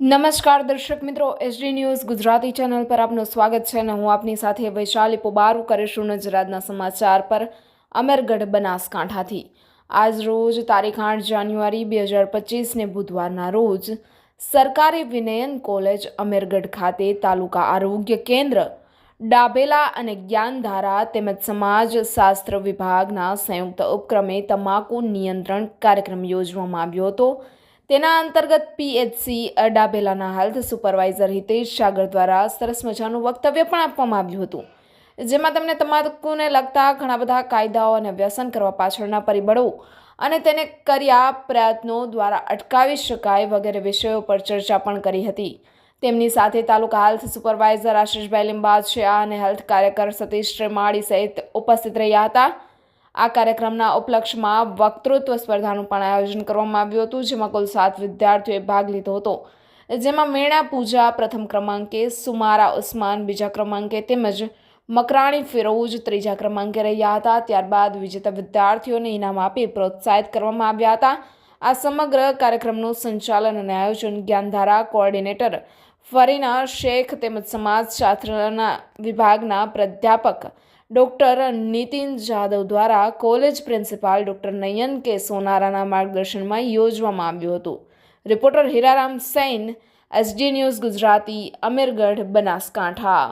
નમસ્કાર દર્શક મિત્રો, એસડી ન્યૂઝ ગુજરાતી ચેનલ પર આપનું સ્વાગત છે અને હું આપની સાથે વૈશાલી પોબારુ કરીશું નજર આજના સમાચાર પર અમરગઢ બનાસકાંઠાથી। આજ રોજ તારીખ 8 જાન્યુઆરી 2025ને બુધવારના રોજ સરકારી વિનયન કોલેજ અમરગઢ ખાતે તાલુકા આરોગ્ય કેન્દ્ર ડાભેલા અને જ્ઞાનધારા તેમજ સમાજ શાસ્ત્ર વિભાગના સંયુક્ત ઉપક્રમે તમાકુ નિયંત્રણ કાર્યક્રમ યોજવામાં આવ્યો હતો। તેના અંતર્ગત પીએચસી ડાભેલાના હેલ્થ સુપરવાઇઝર હિતેશ સાગર દ્વારા સરસ મજાનું વક્તવ્ય પણ આપવામાં આવ્યું હતું, જેમાં તેમણે તમાકુને લગતા ઘણા બધા કાયદાઓ અને વ્યસન કરવા પાછળના પરિબળો અને તેને કર્યા પ્રયત્નો દ્વારા અટકાવી શકાય વગેરે વિષયો પર ચર્ચા પણ કરી હતી। તેમની સાથે તાલુકા હેલ્થ સુપરવાઇઝર આશીષભાઈ લિંબાચિયા અને હેલ્થ કાર્યકર સતીશ ત્રિમાળી સહિત ઉપસ્થિત રહ્યા હતા। આ કાર્યક્રમના ઉપલક્ષમાં વક્તૃત્વ સ્પર્ધાનું પણ આયોજન કરવામાં આવ્યું હતું, જેમાં કુલ 7 વિદ્યાર્થીઓએ ભાગ લીધો હતો, જેમાં મીણા પૂજા પ્રથમ ક્રમાંકે, સુમારા ઉસ્માન બીજા ક્રમાંકે તેમજ મકરાણી ફિરોઝ ત્રીજા ક્રમાંકે રહ્યા હતા। ત્યારબાદ વિજેતા વિદ્યાર્થીઓને ઇનામ આપી પ્રોત્સાહિત કરવામાં આવ્યા હતા। આ સમગ્ર કાર્યક્રમનું સંચાલન અને આયોજન જ્ઞાનધારા કોઓર્ડિનેટર ફરીના શેખ તેમજ સમાજશાસ્ત્રના વિભાગના પ્રાધ્યાપક ડૉક્ટર નીતિન જાદવ દ્વારા કોલેજ પ્રિન્સિપાલ ડૉક્ટર નયન કે સોનારાના માર્ગદર્શનમાં યોજવામાં આવ્યું હતું। Reporter Hiraram Sain, SD news Gujarati, Amirgadh, Banaskantha.